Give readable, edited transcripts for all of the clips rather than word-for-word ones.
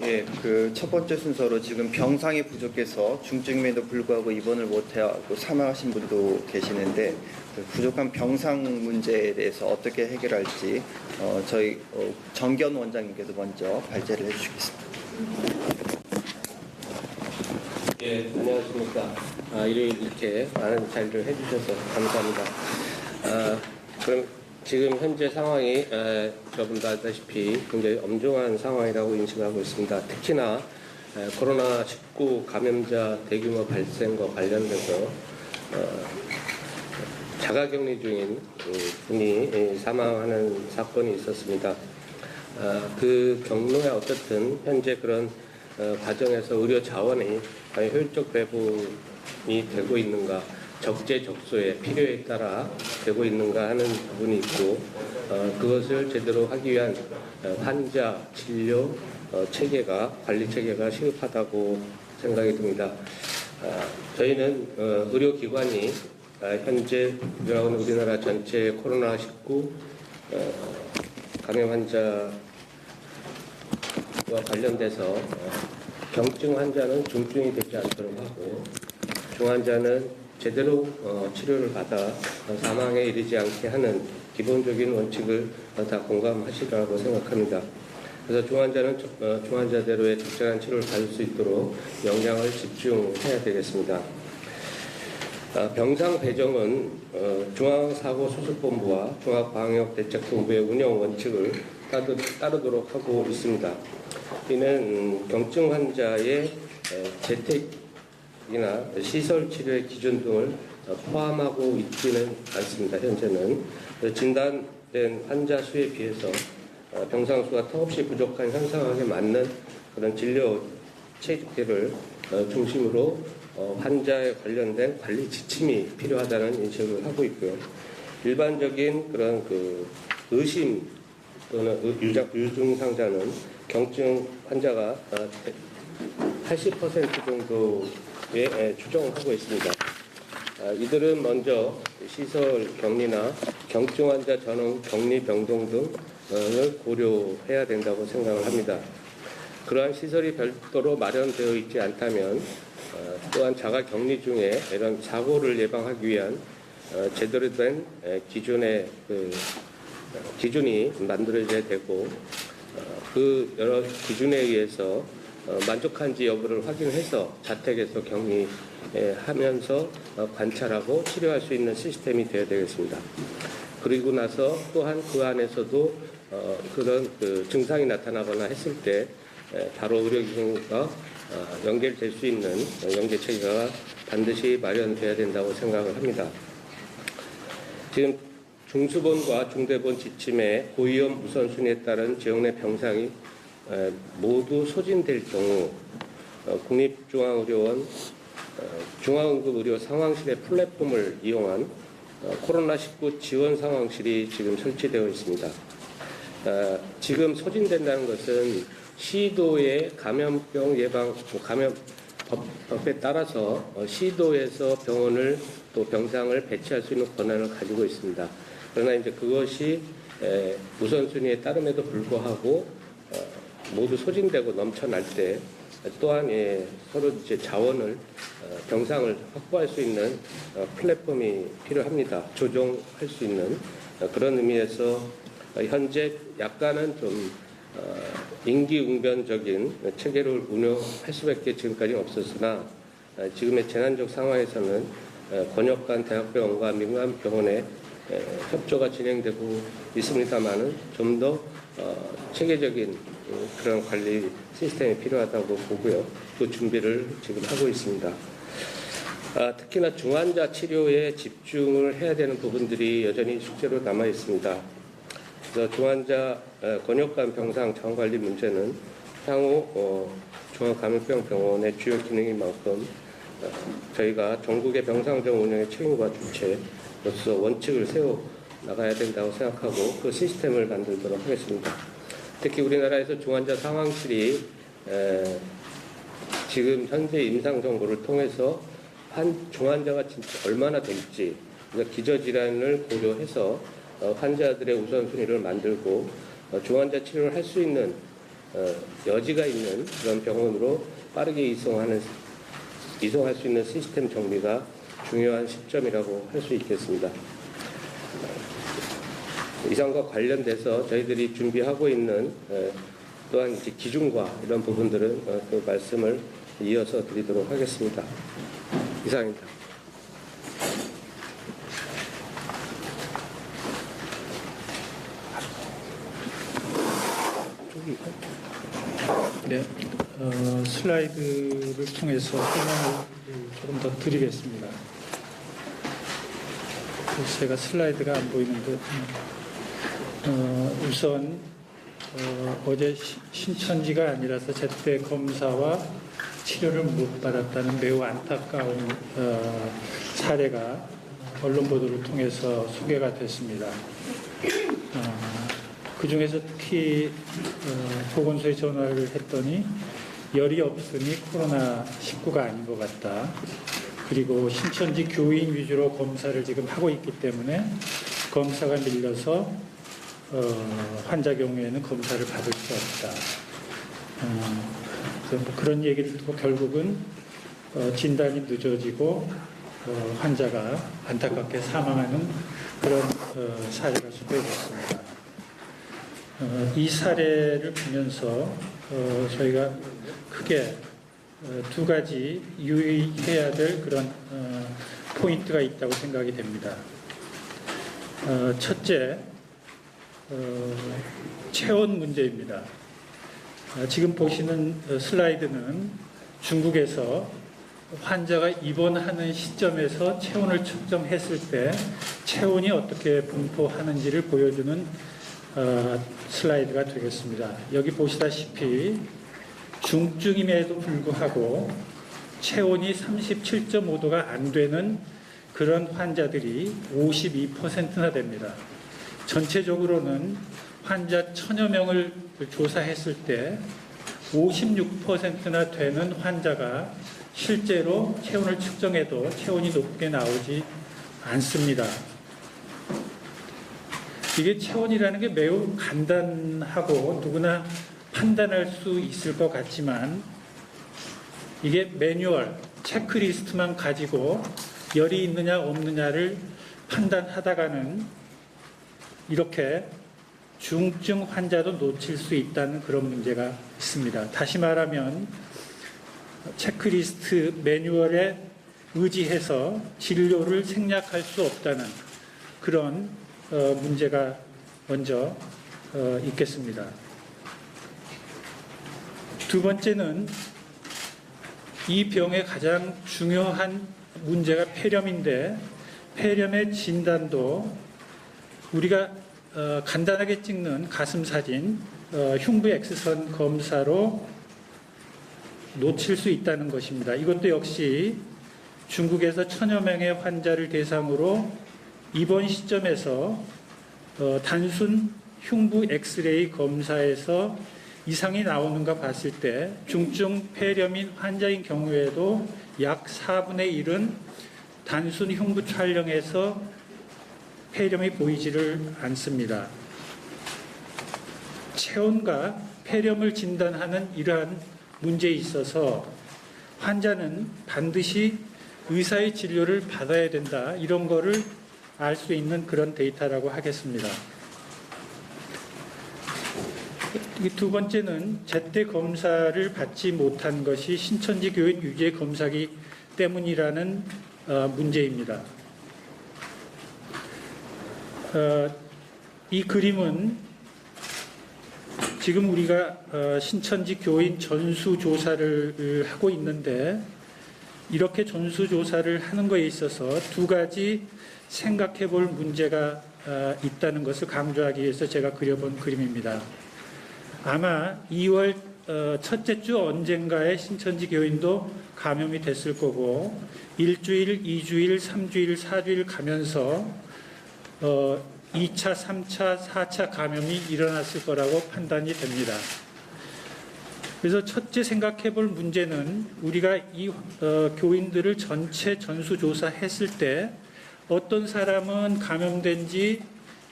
예, 그 첫 번째 순서로 지금 병상이 부족해서 중증임에도 불구하고 입원을 못하고 사망하신 분도 계시는데 그 부족한 병상 문제에 대해서 어떻게 해결할지 저희 정견 원장님께서 먼저 발제를 해주시겠습니다. 예, 안녕하십니까. 일요일 이렇게 많은 자리를 해주셔서 감사합니다. 그럼 지금 현재 상황이 여러분도 알다시피 굉장히 엄중한 상황이라고 인식하고 있습니다. 특히나 코로나19 감염자 대규모 발생과 관련돼서 자가격리 중인 분이 사망하는 사건이 있었습니다. 그 경로에 어떻든 현재 그런 과정에서 의료 자원이 과연 효율적 배분이 되고 있는가, 적재적소에 필요에 따라 되고 있는가 하는 부분이 있고, 그것을 제대로 하기 위한 환자 진료 체계가, 관리 체계가 시급하다고 생각이 듭니다. 저희는 의료기관이 현재 우리나라 전체 코로나19 감염 환자와 관련돼서 경증 환자는 중증이 되지 않도록 하고, 중환자는 제대로 치료를 받아 사망에 이르지 않게 하는 기본적인 원칙을 다 공감하시라고 생각합니다. 그래서 중환자대로의 적절한 치료를 받을 수 있도록 역량을 집중해야 되겠습니다. 병상 배정은 중앙사고수습본부와 중앙방역대책본부의 운영 원칙을 따르도록 하고 있습니다. 이는 경증 환자의 재택이나 시설 치료의 기준 등을 포함하고 있지는 않습니다. 현재는 진단된 환자 수에 비해서 병상 수가 턱없이 부족한 현 상황에 맞는 그런 진료 체계를 중심으로 환자에 관련된 관리 지침이 필요하다는 인식을 하고 있고요. 일반적인 그런 의심 또는 유증상자는 경증 환자가 80% 정도에 추정을 하고 있습니다. 이들은 먼저 시설 격리나 경증 환자 전원 격리 병동 등을 고려해야 된다고 생각을 합니다. 그러한 시설이 별도로 마련되어 있지 않다면 또한 자가 격리 중에 이런 사고를 예방하기 위한 제대로 된 기준이 만들어져야 되고, 그 여러 기준에 의해서 만족한지 여부를 확인해서 자택에서 격리하면서 관찰하고 치료할 수 있는 시스템이 되어야 되겠습니다. 그리고 나서 또한 그 안에서도 그런 증상이 나타나거나 했을 때 바로 의료기관과 연결될 수 있는 연계 체계가 반드시 마련돼야 된다고 생각을 합니다. 지금 중수본과 중대본 지침의 고위험 우선순위에 따른 지역 내 병상이 모두 소진될 경우 국립중앙의료원 중앙응급의료 상황실의 플랫폼을 이용한 코로나19 지원 상황실이 지금 설치되어 있습니다. 지금 소진된다는 것은 시도의 감염병 예방 감염법에 따라서 시도에서 병원을 또 병상을 배치할 수 있는 권한을 가지고 있습니다. 그러나 이제 그것이 우선순위에 따름에도 불구하고 모두 소진되고 넘쳐날 때 또한 서로 이제 자원을 병상을 확보할 수 있는 플랫폼이 필요합니다. 조정할 수 있는 그런 의미에서 현재 약간은 좀 임기응변적인 체계를 운영할 수밖에 지금까지 없었으나, 지금의 재난적 상황에서는 권역간 대학병원과 민간병원의 협조가 진행되고 있습니다만은 좀 더 체계적인 그런 관리 시스템이 필요하다고 보고요. 그 준비를 지금 하고 있습니다. 특히나 중환자 치료에 집중을 해야 되는 부분들이 여전히 숙제로 남아 있습니다. 그래서 중환자 권역간 병상 자원관리 문제는 향후 중앙감염병병원의 주요 기능인 만큼 저희가 전국의 병상정 운영의 책임과 주체로서 원칙을 세워 나가야 된다고 생각하고 그 시스템을 만들도록 하겠습니다. 특히 우리나라에서 중환자 상황실이 지금 현재 임상 정보를 통해서 중환자가 진짜 얼마나 될지, 그러니까 기저질환을 고려해서 환자들의 우선순위를 만들고 중환자 치료를 할 수 있는 여지가 있는 그런 병원으로 빠르게 이송할 수 있는 시스템 정비가 중요한 시점이라고 할 수 있겠습니다. 이상과 관련돼서 저희들이 준비하고 있는 또한 이제 기준과 이런 부분들은 그 말씀을 이어서 드리도록 하겠습니다. 이상입니다. 네, 슬라이드를 통해서 설명을 조금 더 드리겠습니다. 그래서 제가 슬라이드가 안 보이는데, 우선 어제 신천지가 아니라서 제때 검사와 치료를 못 받았다는 매우 안타까운 사례가 언론 보도를 통해서 소개가 됐습니다. 그 중에서 특히 보건소에 전화를 했더니 열이 없으니 코로나19가 아닌 것 같다. 그리고 신천지 교인 위주로 검사를 지금 하고 있기 때문에 검사가 밀려서 환자 경우에는 검사를 받을 수 없다. 그래서 뭐 그런 얘기를 듣고 결국은 진단이 늦어지고 환자가 안타깝게 사망하는 그런 사례가 소개됐습니다. 이 사례를 보면서 저희가 크게 두 가지 유의해야 될 그런 포인트가 있다고 생각이 됩니다. 첫째, 체온 문제입니다. 지금 보시는 슬라이드는 중국에서 환자가 입원하는 시점에서 체온을 측정했을 때 체온이 어떻게 분포하는지를 보여주는 슬라이드가 되겠습니다. 여기 보시다시피 중증임에도 불구하고 체온이 37.5도가 안 되는 그런 환자들이 52%나 됩니다. 전체적으로는 환자 1000여 명을 조사했을 때 56%나 되는 환자가 실제로 체온을 측정해도 체온이 높게 나오지 않습니다. 이게 체온이라는 게 매우 간단하고 누구나 판단할 수 있을 것 같지만 이게 매뉴얼, 체크리스트만 가지고 열이 있느냐 없느냐를 판단하다가는 이렇게 중증 환자도 놓칠 수 있다는 그런 문제가 있습니다. 다시 말하면 체크리스트 매뉴얼에 의지해서 진료를 생략할 수 없다는 그런 문제가 먼저 있겠습니다. 두 번째는 이 병의 가장 중요한 문제가 폐렴인데 폐렴의 진단도 우리가 간단하게 찍는 가슴 사진, 흉부 X선 검사로 놓칠 수 있다는 것입니다. 이것도 역시 중국에서 1000여 명의 환자를 대상으로 이번 시점에서 단순 흉부 엑스레이 검사에서 이상이 나오는가 봤을 때 중증 폐렴인 환자인 경우에도 약 4분의 1은 단순 흉부 촬영에서 폐렴이 보이지를 않습니다. 체온과 폐렴을 진단하는 이러한 문제에 있어서 환자는 반드시 의사의 진료를 받아야 된다. 이런 거를 알 수 있는 그런 데이터라고 하겠습니다. 두 번째는 제때 검사를 받지 못한 것이 신천지 교인 유죄 검사기 때문이라는 문제입니다. 이 그림은 지금 우리가 신천지 교인 전수조사를 하고 있는데 이렇게 전수조사를 하는 것에 있어서 두 가지 생각해 볼 문제가 있다는 것을 강조하기 위해서 제가 그려본 그림입니다. 아마 2월 첫째 주 언젠가에 신천지 교인도 감염이 됐을 거고 1주일, 2주일, 3주일, 4주일 가면서 2차, 3차, 4차 감염이 일어났을 거라고 판단이 됩니다. 그래서 첫째 생각해 볼 문제는 우리가 이 교인들을 전체 전수조사했을 때 어떤 사람은 감염된 지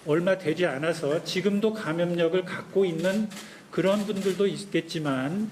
얼마 되지 않아서 지금도 감염력을 갖고 있는 그런 분들도 있겠지만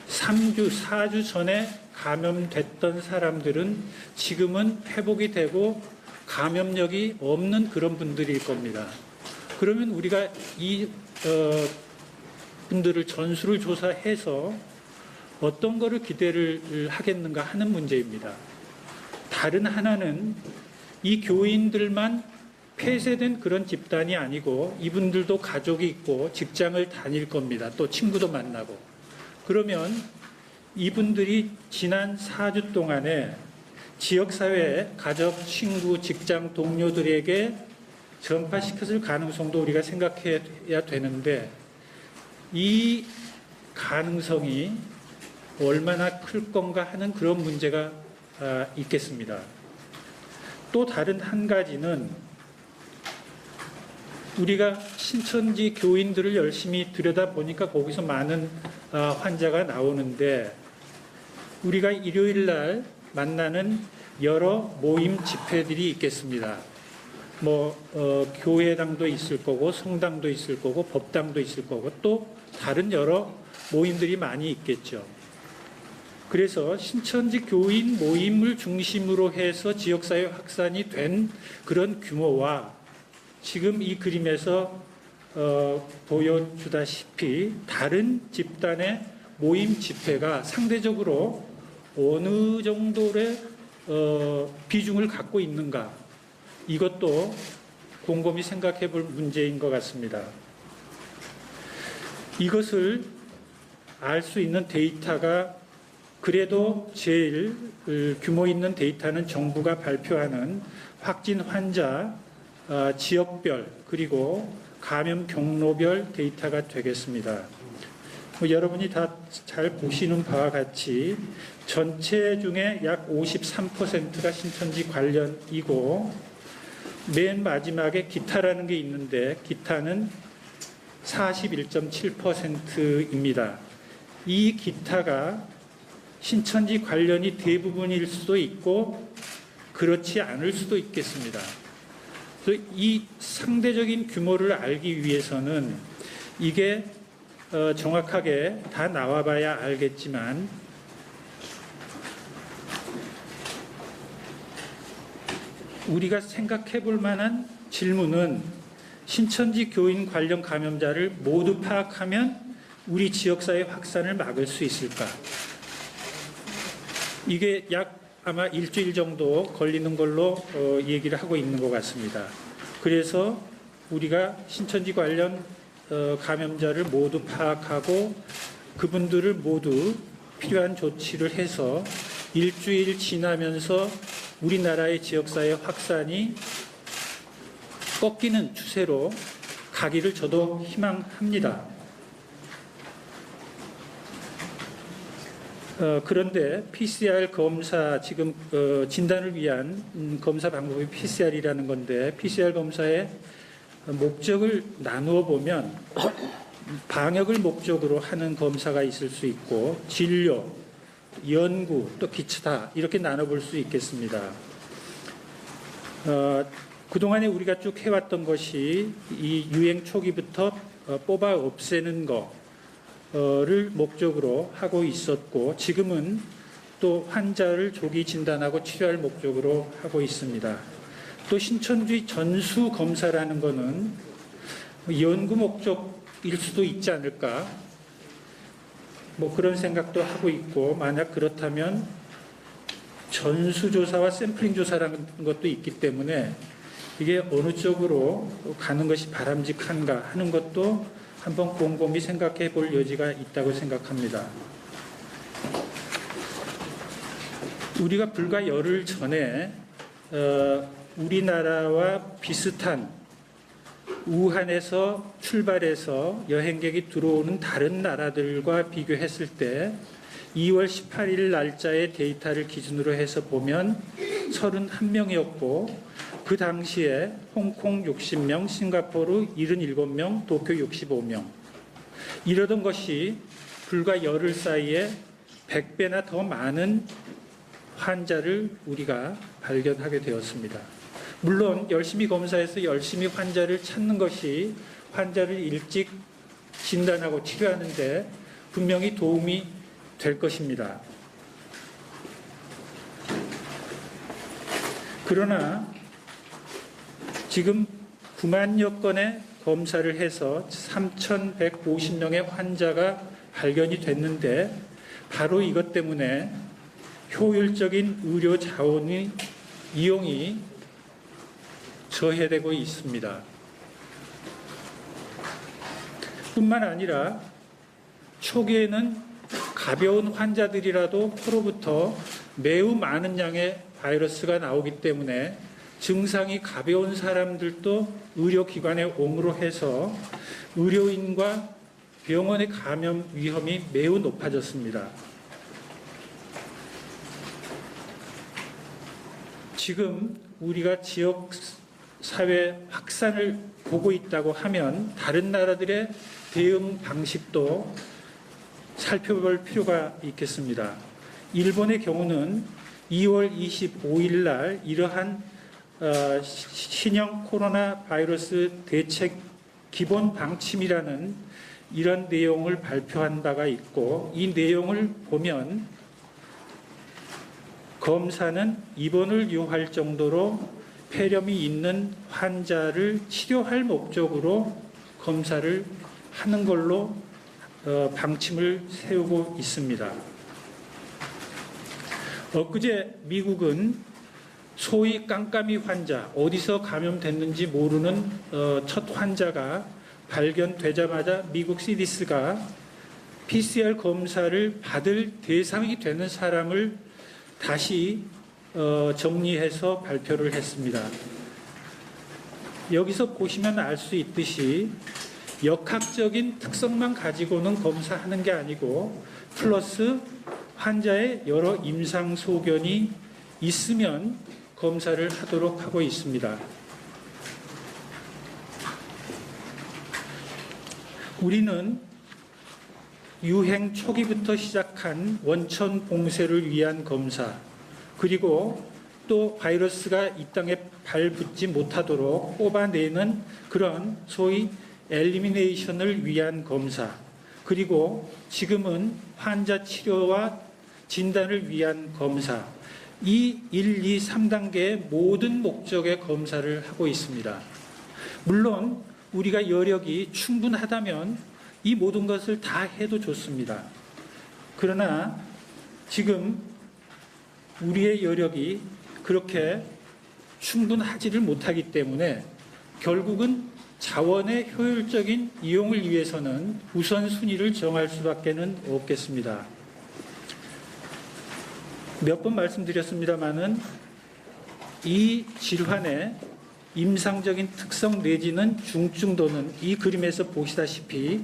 3주, 4주 전에 감염됐던 사람들은 지금은 회복이 되고 감염력이 없는 그런 분들일 겁니다. 그러면 우리가 이 분들을 전수를 조사해서 어떤 거를 기대를 하겠는가 하는 문제입니다. 다른 하나는 이 교인들만 폐쇄된 그런 집단이 아니고 이분들도 가족이 있고 직장을 다닐 겁니다. 또 친구도 만나고. 그러면 이분들이 지난 4주 동안에 지역사회, 가족, 친구, 직장 동료들에게 전파시켰을 가능성도 우리가 생각해야 되는데 이 가능성이 얼마나 클 건가 하는 그런 문제가 있겠습니다. 또 다른 한 가지는 우리가 신천지 교인들을 열심히 들여다보니까 거기서 많은 환자가 나오는데 우리가 일요일 날 만나는 여러 모임 집회들이 있겠습니다. 교회당도 있을 거고 성당도 있을 거고 법당도 있을 거고 또 다른 여러 모임들이 많이 있겠죠. 그래서 신천지 교인 모임을 중심으로 해서 지역사회 확산이 된 그런 규모와 지금 이 그림에서 보여주다시피 다른 집단의 모임 집회가 상대적으로 어느 정도의 비중을 갖고 있는가, 이것도 곰곰이 생각해 볼 문제인 것 같습니다. 이것을 알 수 있는 데이터가 그래도 제일 규모 있는 데이터는 정부가 발표하는 확진 환자 지역별 그리고 감염 경로별 데이터가 되겠습니다. 여러분이 다 잘 보시는 바와 같이 전체 중에 약 53%가 신천지 관련이고 맨 마지막에 기타라는 게 있는데 기타는 41.7%입니다. 이 기타가 신천지 관련이 대부분일 수도 있고 그렇지 않을 수도 있겠습니다. 그래서 이 상대적인 규모를 알기 위해서는 이게 정확하게 다 나와봐야 알겠지만 우리가 생각해 볼 만한 질문은 신천지 교인 관련 감염자를 모두 파악하면 우리 지역사회 확산을 막을 수 있을까? 이게 약 아마 일주일 정도 걸리는 걸로 얘기를 하고 있는 것 같습니다. 그래서 우리가 신천지 관련 감염자를 모두 파악하고 그분들을 모두 필요한 조치를 해서 일주일 지나면서 우리나라의 지역사회 확산이 꺾이는 추세로 가기를 저도 희망합니다. 그런데 PCR 검사 지금 진단을 위한 검사 방법이 PCR이라는 건데 PCR 검사의 목적을 나누어 보면 방역을 목적으로 하는 검사가 있을 수 있고 진료, 연구, 또 기타 이렇게 나눠볼 수 있겠습니다. 그동안에 우리가 쭉 해왔던 것이 이 유행 초기부터 뽑아 없애는 거를 목적으로 하고 있었고 지금은 또 환자를 조기 진단하고 치료할 목적으로 하고 있습니다. 또 신천지 전수 검사라는 거는 연구 목적일 수도 있지 않을까 그런 생각도 하고 있고 만약 그렇다면 전수조사와 샘플링 조사라는 것도 있기 때문에 이게 어느 쪽으로 가는 것이 바람직한가 하는 것도 한번 곰곰이 생각해 볼 여지가 있다고 생각합니다. 우리가 불과 열흘 전에 우리나라와 비슷한 우한에서 출발해서 여행객이 들어오는 다른 나라들과 비교했을 때 2월 18일 날짜의 데이터를 기준으로 해서 보면 31명이었고 그 당시에 홍콩 60명, 싱가포르 77명, 도쿄 65명. 이러던 것이 불과 열흘 사이에 100배나 더 많은 환자를 우리가 발견하게 되었습니다. 물론 열심히 검사해서 열심히 환자를 찾는 것이 환자를 일찍 진단하고 치료하는 데 분명히 도움이 될 것입니다. 그러나 지금 9만여 건의 검사를 해서 3,150명의 환자가 발견이 됐는데 바로 이것 때문에 효율적인 의료 자원의 이용이 저해되고 있습니다. 뿐만 아니라 초기에는 가벼운 환자들이라도 코로부터 매우 많은 양의 바이러스가 나오기 때문에 증상이 가벼운 사람들도 의료기관에 옴으로 해서 의료인과 병원의 감염 위험이 매우 높아졌습니다. 지금 우리가 지역 사회 확산을 보고 있다고 하면 다른 나라들의 대응 방식도 살펴볼 필요가 있겠습니다. 일본의 경우는 2월 25일 날 이러한 신형 코로나 바이러스 대책 기본 방침이라는 이런 내용을 발표한 바가 있고, 이 내용을 보면 검사는 입원을 요할 정도로 폐렴이 있는 환자를 치료할 목적으로 검사를 하는 걸로 방침을 세우고 있습니다. 엊그제 미국은 소위 깜깜이 환자, 어디서 감염됐는지 모르는 첫 환자가 발견되자마자 미국 CDC가 PCR 검사를 받을 대상이 되는 사람을 다시 정리해서 발표를 했습니다. 여기서 보시면 알 수 있듯이 역학적인 특성만 가지고는 검사하는 게 아니고 플러스 환자의 여러 임상 소견이 있으면 검사를 하도록 하고 있습니다. 우리는 유행 초기부터 시작한 원천 봉쇄를 위한 검사, 그리고 또 바이러스가 이 땅에 발붙지 못하도록 뽑아내는 그런 소위 엘리미네이션을 위한 검사, 그리고 지금은 환자 치료와 진단을 위한 검사, 이 1, 2, 3단계의 모든 목적의 검사를 하고 있습니다. 물론 우리가 여력이 충분하다면 이 모든 것을 다 해도 좋습니다. 그러나 지금 우리의 여력이 그렇게 충분하지를 못하기 때문에 결국은 자원의 효율적인 이용을 위해서는 우선순위를 정할 수밖에 없겠습니다. 몇 번 말씀드렸습니다마는 이 질환의 임상적인 특성 내지는 중증도는 이 그림에서 보시다시피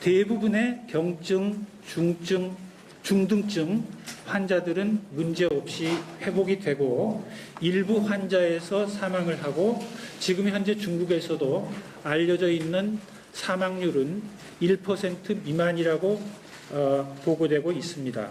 대부분의 경증, 중증, 중등증 환자들은 문제없이 회복이 되고 일부 환자에서 사망을 하고 지금 현재 중국에서도 알려져 있는 사망률은 1% 미만이라고 보고되고 있습니다.